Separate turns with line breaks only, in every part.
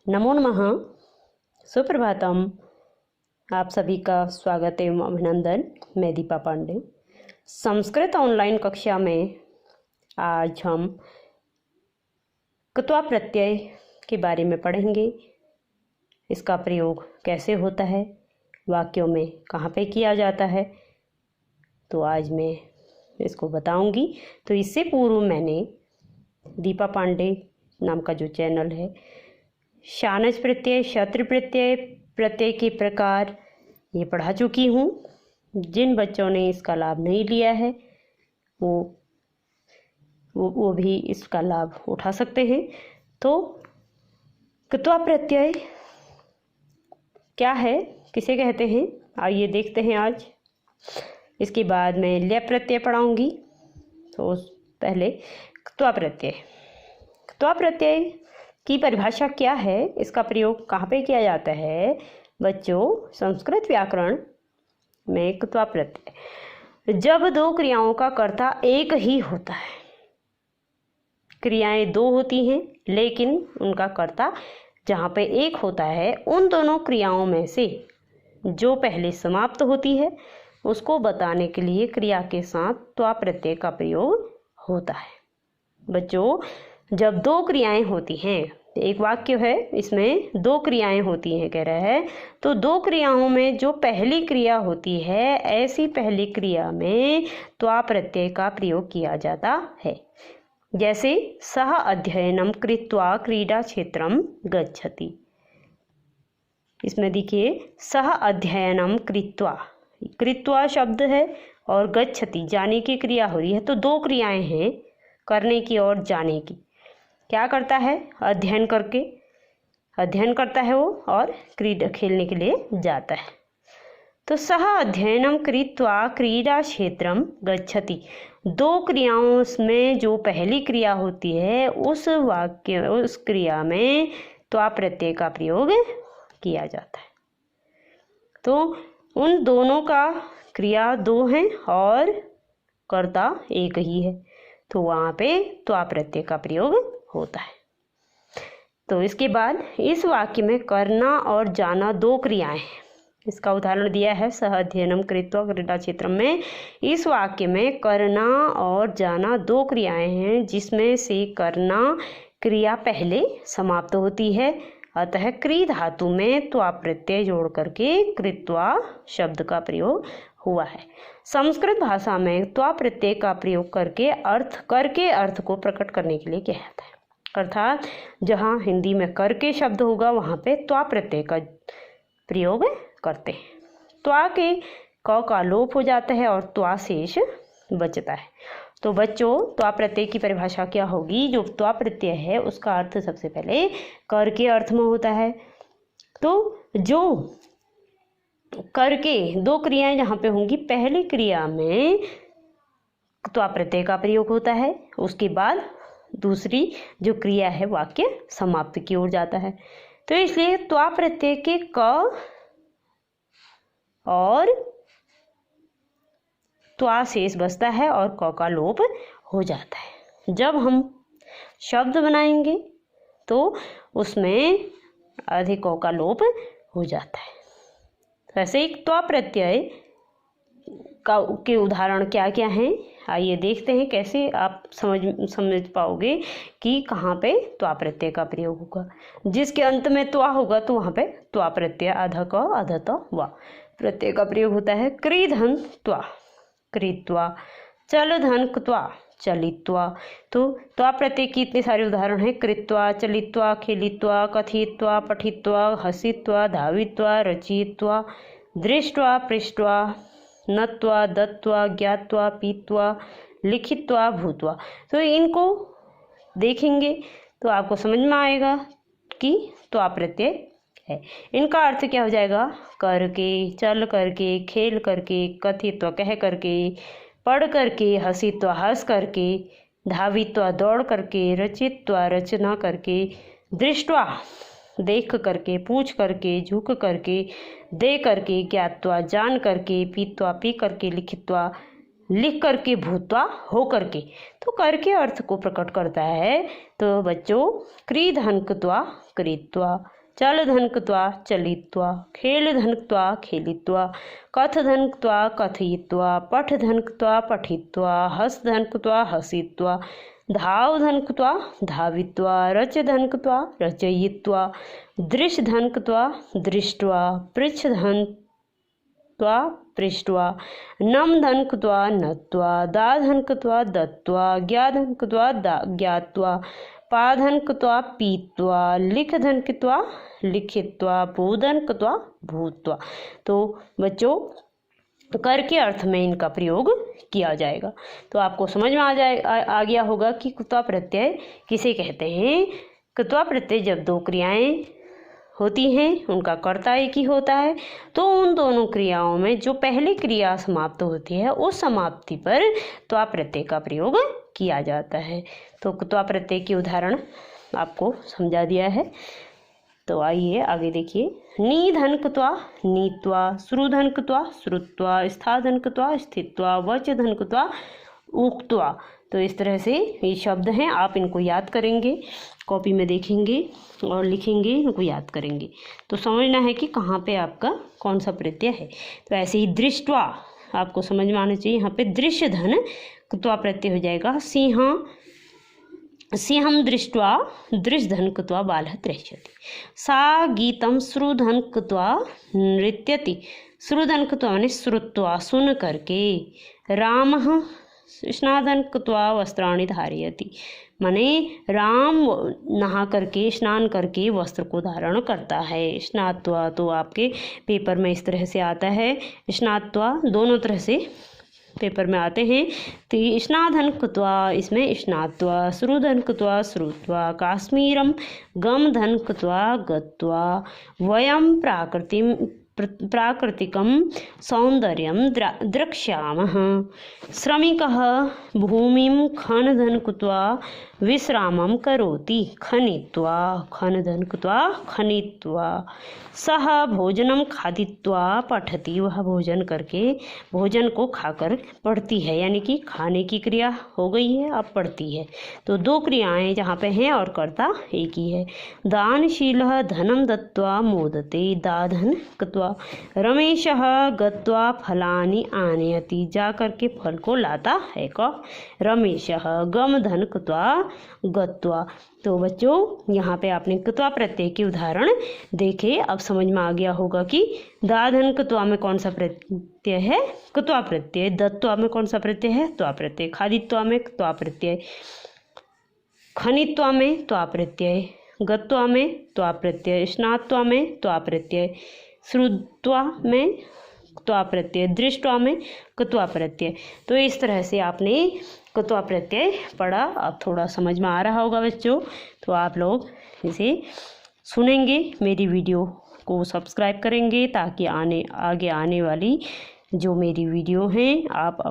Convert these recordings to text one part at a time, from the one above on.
नमो नमः। सुप्रभातम। आप सभी का स्वागत एवं अभिनंदन। मैं दीपा पांडे। संस्कृत ऑनलाइन कक्षा में आज हम क्त्वा प्रत्यय के बारे में पढ़ेंगे। इसका प्रयोग कैसे होता है, वाक्यों में कहाँ पे किया जाता है, तो आज मैं इसको बताऊंगी। तो इससे पूर्व मैंने दीपा पांडे नाम का जो चैनल है, शानच प्रत्यय, शत्रु प्रत्यय, प्रत्यय के प्रकार, ये पढ़ा चुकी हूँ। जिन बच्चों ने इसका लाभ नहीं लिया है वो भी इसका लाभ उठा सकते हैं। तो क्त्वा प्रत्यय क्या है, किसे कहते हैं, आइए देखते हैं आज। इसके बाद मैं लय प्रत्यय पढ़ाऊँगी। तो पहले क्त्वा प्रत्यय। क्त्वा प्रत्यय की परिभाषा क्या है, इसका प्रयोग कहाँ पे किया जाता है बच्चों? संस्कृत व्याकरण में क्त्वा प्रत्यय जब दो क्रियाओं का कर्ता एक ही होता है। क्रियाएं दो होती हैं लेकिन उनका कर्ता जहाँ पे एक होता है, उन दोनों क्रियाओं में से जो पहले समाप्त होती है उसको बताने के लिए क्रिया के साथ त्वा प्रत्यय का प्रयोग होता है। बच्चों, जब दो क्रियाएं होती हैं, एक वाक्य है इसमें दो क्रियाएं होती हैं कह रहा है, तो दो क्रियाओं में जो पहली क्रिया होती है, ऐसी पहली क्रिया में त्वा प्रत्यय का प्रयोग किया जाता है। जैसे सह अध्ययनम कृत्वा क्रीडा क्षेत्रम गच्छति। इसमें देखिए, सह अध्ययनम कृत्वा, कृत्वा शब्द है और गच्छति जाने की क्रिया हो रही है। तो दो क्रियाएं हैं, करने की और जाने की। क्या करता है? अध्ययन करके अध्ययन करता है वो, और क्रीडा खेलने के लिए जाता है। तो सह अध्ययनम कृत्वा क्रीडा क्षेत्रम गच्छति, दो क्रियाओं में जो पहली क्रिया होती है उस क्रिया में त्वा प्रत्यय का प्रयोग किया जाता है। तो उन दोनों का क्रिया दो हैं और कर्ता एक ही है, तो वहाँ पे त्वा प्रत्यय का प्रयोग होता है। तो इसके बाद इस वाक्य में करना और जाना दो क्रियाएं हैं। इसका उदाहरण दिया है सह अध्ययनम कृत्वा क्रीडा क्षेत्रम में। इस वाक्य में करना और जाना दो क्रियाएं हैं, जिसमें से करना क्रिया पहले समाप्त होती है, अतः क्री धातु में त्वा प्रत्यय जोड़ करके कृत्वा शब्द का प्रयोग हुआ है। संस्कृत भाषा में त्वा प्रत्यय का प्रयोग करके अर्थ को प्रकट करने के लिए किया जाता है। अर्थात जहाँ हिंदी में करके शब्द होगा वहाँ पे त्वा प्रत्यय का प्रयोग करते हैं। त्वा के क का लोप हो जाता है और त्वा शेष बचता है। तो बच्चों, त्वा प्रत्यय की परिभाषा क्या होगी? जो त्वा प्रत्यय है उसका अर्थ सबसे पहले कर के अर्थ में होता है। तो जो करके दो क्रियाएं जहाँ पे होंगी, पहली क्रिया में त्वा प्रत्यय का प्रयोग होता है, उसके बाद दूसरी जो क्रिया है वाक्य समाप्त की ओर जाता है। तो इसलिए त्वा प्रत्यय के क और त्वा शेष बचता है और क का लोप हो जाता है। जब हम शब्द बनाएंगे तो उसमें अधिक क का लोप हो जाता है। वैसे ही त्वा प्रत्यय के उदाहरण क्या क्या हैं, आइए देखते हैं कैसे आप समझ पाओगे कि कहाँ पे त्वा प्रत्यय का प्रयोग होगा। जिसके अंत में त्वा होगा तो वहाँ पे त्वा प्रत्यय आधा क आधा त वा प्रत्यय का प्रयोग होता है। क्रीधन त्वा कृत्वा, चल धन क्त्वा चलित्वा। तो त्वा प्रत्यय की इतने सारे उदाहरण हैं। कृत्वा, चलित्वा, खेलित्वा, कथित्वा, पठित्वा, हसित्वा, धावित्वा, रचयित्वा, दृष्ट्वा, पृष्ट्वा, नत्वा, दत्वा, ज्ञात्वा, पीत्वा, लिखित्वा, भूत्वा। तो इनको देखेंगे तो आपको समझ में आएगा कि त्वा प्रत्यय है। इनका अर्थ क्या हो जाएगा? करके, चल करके, खेल करके, कथित्वा कह करके, पढ़ करके, हसित्वा हंस करके, धावित्वा दौड़ करके, रचित्वा रचना करके, दृष्ट्वा देख करके, पूछ करके, झुक करके, दे करके, ज्ञात्वा जान करके, पीत्वा पी करके, लिखित्वा लिख करके, भूत्वा हो करके। तो कर के अर्थ को प्रकट करता है। तो बच्चों क्री धनकत्वा कृत्वा, चल धनकत्वा चलित्वा, खेल धनकत्वा खेलित्वा, कथ धनकत्वा कथयित्वा, पठ धनकत्वा पठित्वा, हस धनकत्वा हसित्वा, धाव धनकत्वा धावित्वा, रच धनकत्वा रचयित्वा, दृश धनकत्वा दृष्ट्वा, पृच्छ धनकत्वा पृष्ट्वा, नम धनकत्वा नत्वा, दा धनकत्वा दत्वा, ज्ञा धनकत्वा ज्ञात्वा, पा धनकत्वा पीत्वा, लिख धनकत्वा लिखित्वा, भू धनकत्वा भूत्वा। तो बच्चों कर के अर्थ में इनका प्रयोग किया जाएगा। तो आपको समझ में आ गया होगा कि क्त्वा प्रत्यय किसे कहते हैं। क्त्वा प्रत्यय जब दो क्रियाएं होती हैं, उनका कर्ता एक ही होता है, तो उन दोनों क्रियाओं में जो पहली क्रिया समाप्त होती है उस समाप्ति पर त्वा प्रत्यय का प्रयोग किया जाता है। तो त्वा प्रत्यय के उदाहरण आपको समझा दिया है। तो आइए आगे देखिए। नी धनकत्वा नीत्वा, श्रु धनकत्वा श्रुत्वा, स्था धनकत्वा स्थित्वा, वच धनकत्वा उक्त्वा। तो इस तरह से ये शब्द हैं, आप इनको याद करेंगे, कॉपी में देखेंगे और लिखेंगे, इनको याद करेंगे। तो समझना है कि कहाँ पे आपका कौन सा प्रत्यय है। तो ऐसे ही दृष्ट्वा आपको समझ में आना चाहिए। यहाँ पे दृश्य धन क्त्वा प्रत्यय हो जाएगा। सिंहम दृष्ट्वा दृश्य धन कृत्वा बालः दृश्यति। सा गीतम श्रुधन कृत्वा नृत्यति, श्रुधन कृत्वा माने श्रुत्वा सुन करके। रामः स्नादन कृत्वा वस्त्राणि धारयति, माने राम नहा करके स्नान करके वस्त्र को धारण करता है। स्नात्वा तो आपके पेपर में इस तरह से आता है, स्नात्वा दोनों तरह से पेपर में आते हैं। तो स्नाधन कृत्वा, इसमें स्नात्वा, श्रुधन कृत्वा श्रुत्वा, काश्मीरम गम धन कृत्वा गत्वा, वयम प्राकृतिकं सौंदर्यं द्रक्ष्यामः। श्रमिकः भूमिं खनधन कृत्वा विश्रामं करोति, खनित्वा खनधन कृत्वा खनित्वा। सः भोजनं खादित्वा पठति, वह भोजन करके भोजन को खाकर पढ़ती है, यानी कि खाने की क्रिया हो गई है, अब पढ़ती है। तो दो क्रियाएं जहाँ पे हैं और कर्ता एक ही है। दानशीलः धनं दत्वा मोदते, दाधन कृत्वा। रमेशः गत्वा फलानि आनयति, जा करके फल को लाता है। कौन? रमेशः गम धन कृत्वा गत्वा। तो बच्चों यहाँ पे आपने कृत्वा प्रत्यय के उदाहरण देखे। अब समझ में आ गया होगा कि दाधन कृत्वा में कौन सा प्रत्यय है, कृत्वा प्रत्यय। दत्वा में कौन सा प्रत्यय है, त्वा प्रत्यय। खादित्वा में त्वा प्रत्यय, खनित्वा में त्वा प्रत्यय, गत्वा में त्वा प्रत्यय, स्नात्वा में त्वा प्रत्यय, श्रुत्वा में क्त्वा प्रत्यय, दृष्ट्वा में क्त्वा प्रत्यय। तो इस तरह से आपने क्त्वा प्रत्यय पढ़ा। अब थोड़ा समझ में आ रहा होगा बच्चों। तो आप लोग इसे सुनेंगे, मेरी वीडियो को सब्सक्राइब करेंगे, ताकि आगे आने वाली जो मेरी वीडियो हैं आप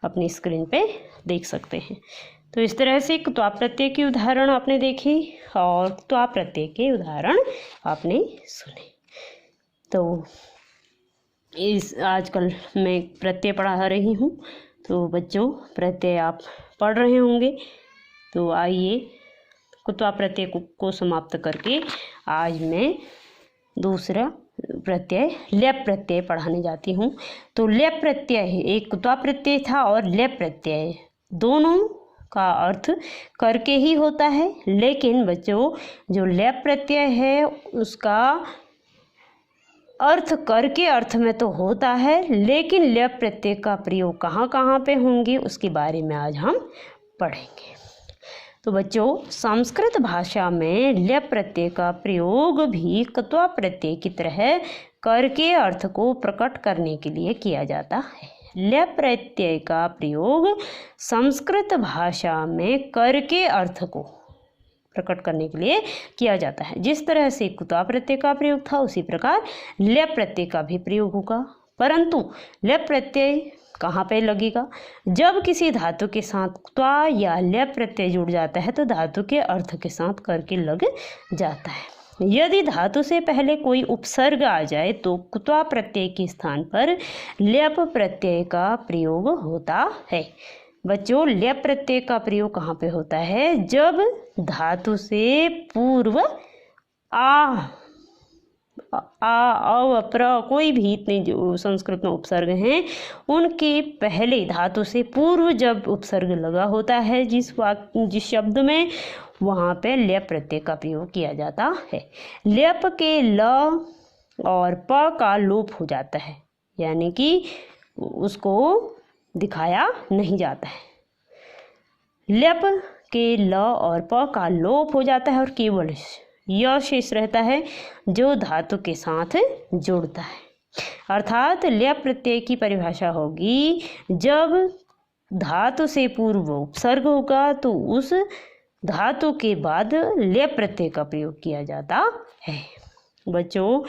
अपनी स्क्रीन पे देख सकते हैं। तो इस तरह से क्त्वा प्रत्यय के उदाहरण आपने देखे और क्त्वा प्रत्यय के उदाहरण आपने सुने। तो आजकल मैं प्रत्यय पढ़ा रही हूँ, तो बच्चों प्रत्यय आप पढ़ रहे होंगे। तो आइए क्त्वा प्रत्यय को समाप्त करके आज मैं दूसरा प्रत्यय लेप प्रत्यय पढ़ाने जाती हूँ। तो लेप प्रत्यय है, एक क्त्वा प्रत्यय था और लेप प्रत्यय, दोनों का अर्थ करके ही होता है। लेकिन बच्चों जो लेप प्रत्यय है उसका अर्थ कर के अर्थ में तो होता है, लेकिन लेप प्रत्यय का प्रयोग कहाँ कहाँ पे होंगे उसके बारे में आज हम पढ़ेंगे। तो बच्चों संस्कृत भाषा में लेप प्रत्यय का प्रयोग भी क्त्वा प्रत्यय की तरह कर के अर्थ को प्रकट करने के लिए किया जाता है। लेप प्रत्यय का प्रयोग संस्कृत भाषा में कर के अर्थ को प्रकट करने के लिए किया जाता है। जिस तरह से क्त्वा प्रत्यय का प्रयोग था उसी प्रकार लेप प्रत्यय का भी प्रयोग होगा। परंतु लेप प्रत्यय कहाँ पे लगेगा, जब किसी धातु के साथ क्त्वा या लेप प्रत्यय जुड़ जाता है तो धातु के अर्थ के साथ करके लग जाता है। यदि धातु से पहले कोई उपसर्ग आ जाए तो क्त्वा प्रत्यय के स्थान पर ल्यप प्रत्यय का प्रयोग होता है। बच्चों, ल्यप प्रत्यय का प्रयोग कहाँ पे होता है? जब धातु से पूर्व आ अव प्र कोई भी इतने जो संस्कृत में उपसर्ग हैं उनके पहले धातु से पूर्व जब उपसर्ग लगा होता है जिस शब्द में, वहाँ पे ल्यप प्रत्यय का प्रयोग किया जाता है। ल्यप के ल और प का लोप हो जाता है, यानी कि उसको दिखाया नहीं जाता है। ल्यप के ल और प का लोप हो जाता है और केवल यह शेष रहता है जो धातु के साथ जुड़ता है। अर्थात ल्यप प्रत्यय की परिभाषा होगी, जब धातु से पूर्व उपसर्ग होगा तो उस धातु के बाद ल्यप प्रत्यय का प्रयोग किया जाता है। बच्चों,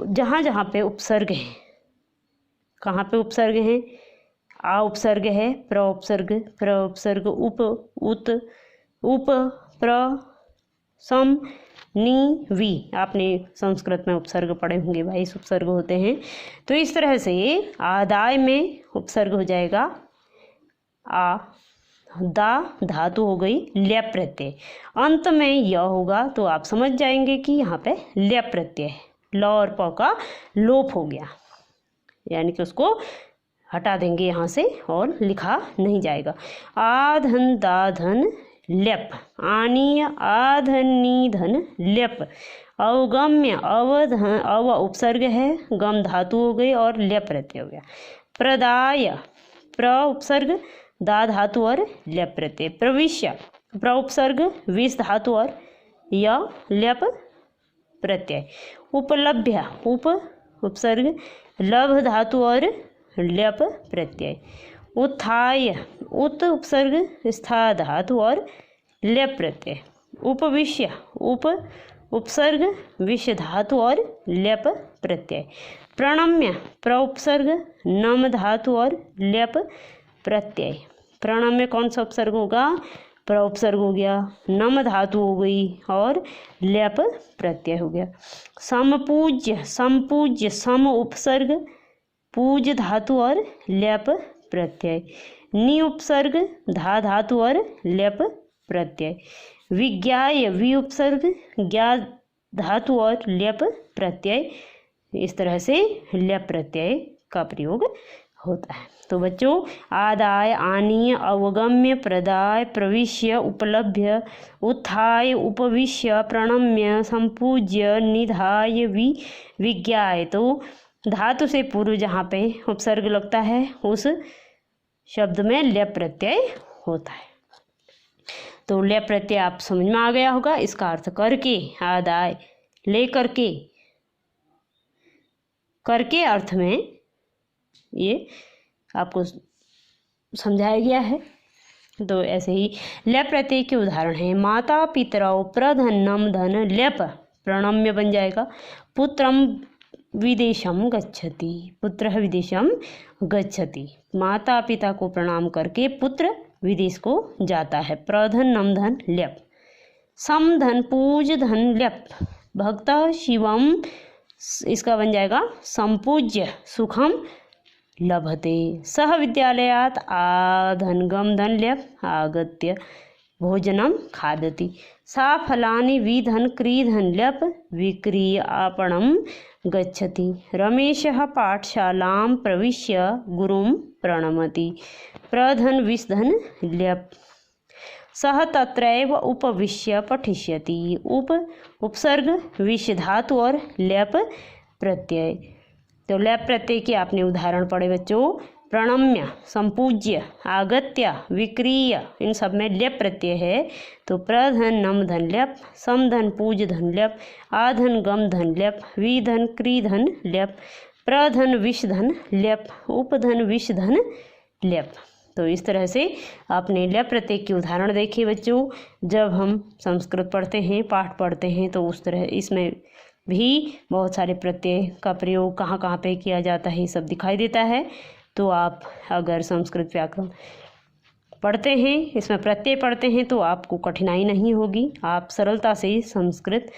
जहाँ जहाँ पे उपसर्ग है, कहाँ पे उपसर्ग है? आ उपसर्ग है, प्र उपसर्ग, उप, उत, उप, प्र, सम, नी, वी। आपने संस्कृत में उपसर्ग पढ़े होंगे, 22 उपसर्ग होते हैं। तो इस तरह से आदाय में उपसर्ग हो जाएगा आ, दा धातु हो गई ल्यप प्रत्यय, अंत में य होगा तो आप समझ जाएंगे कि यहाँ पे ल्यप प्रत्यय है। ल और प का लोप हो गया, यानी कि उसको हटा देंगे यहाँ से और लिखा नहीं जाएगा। आधन दाधन ल्यप, आनीय आधन नीधन ल्यप, अवगम्य अवधन, अव उपसर्ग है, गम धातु हो गई और ल्यप प्रत्यय हो गया। प्रदाय, प्र उपसर्ग, दा धातु और ल्यप प्रत्यय। प्रविश्य, प्र उपसर्ग, विष धातु और य ल्यप प्रत्यय। उपलभ्य, उप उपसर्ग, लभ धातु और ल्यप प्रत्यय। उत्थाय, उत उपसर्ग, स्था धातु और ल्यप प्रत्यय। उपविश्य, उप उपसर्ग, विष धातु और ल्यप प्रत्यय। प्रणम्य, प्र उपसर्ग, नम धातु और ल्यप प्रत्यय। प्रणम्य कौन सा उपसर्ग होगा? प्र उपसर्ग हो गया, नम धातु हो गई और ल्यप प्रत्यय हो गया। समपूज्य, संपूज्य, सम उपसर्ग, पूज धातु और ल्यप प्रत्यय। नि उपसर्ग, धा धातु और ल्यप प्रत्यय। विज्ञाय, वि उपसर्ग, ज्ञा धातु और ल्यप प्रत्यय। इस तरह से ल्यप प्रत्यय का प्रयोग होता है। तो बच्चों, आदाय, आनीय, अवगम्य, प्रदाय, प्रविश्य, उपलभ्य, उत्थाय, उपविश्य, प्रणम्य, संपूज्य, निधाय, विज्ञाय। तो धातु से पूर्व जहाँ पे उपसर्ग लगता है उस शब्द में ल्यप प्रत्यय होता है। तो ल्यप प्रत्यय आप समझ में आ गया होगा। इसका अर्थ करके, आदाय, लेकर के, करके अर्थ में ये आपको समझाया गया है। तो ऐसे ही ल्यप प्रत्यय के उदाहरण हैं। माता पितरौ प्रधन नम धन ल्यप, प्रणम्य बन जाएगा। पुत्रम विदेशम गच्छति, पुत्रः विदेशम गच्छति। माता पिता को प्रणाम करके पुत्र विदेश को जाता है। प्रधन नम धन ल्यप। सम धन पूज धन ल्यप, भक्तः शिवम, इसका बन जाएगा संपूज्य सुखम लभते। सह विद्यालयात् आधन गम धन ल्यप, आगत्य भोजनम खादति। सा फलानि विधन क्रीधन ल्यप, विक्रीय आपणम गच्छति। रमेशः पाठशालां प्रविश्य गुरुं प्रणमति। प्रधन विषधन ल्यप। सह तत्रैव उपविश्य पठिष्यति। उप उपसर्ग, विष धातु और ल्यप प्रत्यय। तो ल्यप प्रत्यय के आपने उदाहरण पढ़े बच्चों। प्रणम्य, संपूज्य, आगत्य, विक्रीय, इन सब में ल्यप प्रत्यय है। तो प्रधन नम धन ल्यप, समधन पूज धन ल्यप, आधन गम धन ल्यप, विधन क्रीधन ल्यप, प्रधन विष धन ल्यप, उपधन विष धन ल्यप। तो इस तरह से आपने ल्यप प्रत्यय के उदाहरण देखे बच्चों। जब हम संस्कृत पढ़ते हैं, पाठ पढ़ते हैं, तो उस तरह इसमें भी बहुत सारे प्रत्यय का प्रयोग कहाँ कहाँ पे किया जाता है, ये सब दिखाई देता है। तो आप अगर संस्कृत व्याकरण पढ़ते हैं, इसमें प्रत्यय पढ़ते हैं, तो आपको कठिनाई नहीं होगी। आप सरलता से संस्कृत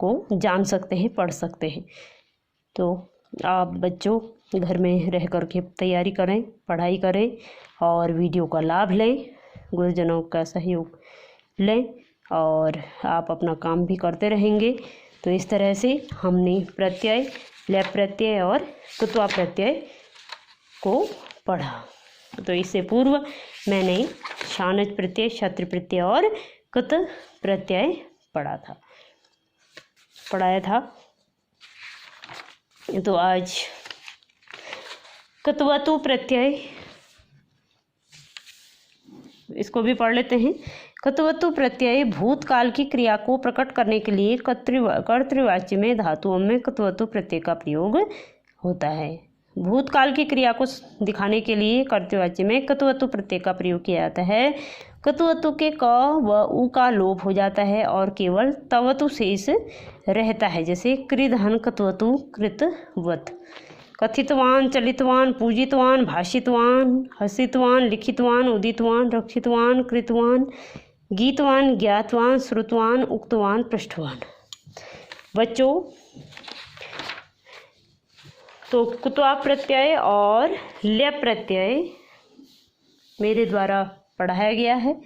को जान सकते हैं, पढ़ सकते हैं। तो आप बच्चों घर में रह कर के तैयारी करें, पढ़ाई करें और वीडियो का लाभ लें, गुरुजनों का सहयोग लें और आप अपना काम भी करते रहेंगे। तो इस तरह से हमने प्रत्यय, लय प्रत्यय और कुत्वा प्रत्यय को पढ़ा। तो इससे पूर्व मैंने शानच प्रत्यय, क्षत्र प्रत्यय और कुत प्रत्यय पढ़ाया था। तो आज कुत्वतु प्रत्यय, इसको भी पढ़ लेते हैं। कुत्वतु प्रत्यय भूतकाल की क्रिया को प्रकट करने के लिए कर्तृवाच्य में धातुओं में कुत्वतु प्रत्यय का प्रयोग होता है। भूतकाल की क्रिया को दिखाने के लिए कर्तृवाच्य में कुत्वतु प्रत्यय का प्रयोग किया जाता है। कुत्वतु के क व उ का लोप हो जाता है और केवल तवतु शेष रहता है। जैसे कृधन कुत्वतु कृतवत। कथितवान, चलितवान, पूजितवान, भाषितवान, हसितवान, लिखितवान, उदितवान, रक्षितवान, कृतवान, गीतवान, ज्ञातवान, श्रुतवान, उक्तवान, पृष्ठवान। बच्चों, तो कुत्वा प्रत्यय और लय प्रत्यय मेरे द्वारा पढ़ाया गया है।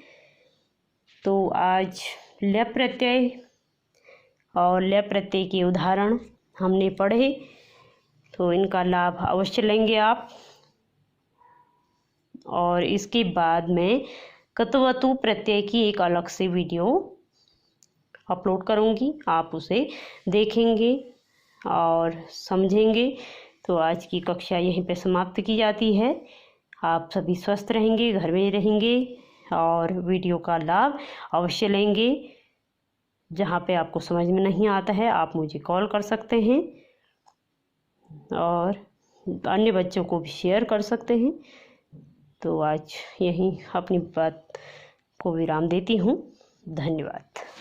तो आज लय प्रत्यय और लय प्रत्यय के उदाहरण हमने पढ़े, तो इनका लाभ अवश्य लेंगे आप। और इसके बाद में कुत्वतु प्रत्यय की एक अलग से वीडियो अपलोड करूंगी, आप उसे देखेंगे और समझेंगे। तो आज की कक्षा यहीं पे समाप्त की जाती है। आप सभी स्वस्थ रहेंगे, घर में रहेंगे और वीडियो का लाभ अवश्य लेंगे। जहाँ पे आपको समझ में नहीं आता है आप मुझे कॉल कर सकते हैं और अन्य बच्चों को भी शेयर कर सकते हैं। तो आज यहीं अपनी बात को विराम देती हूँ। धन्यवाद।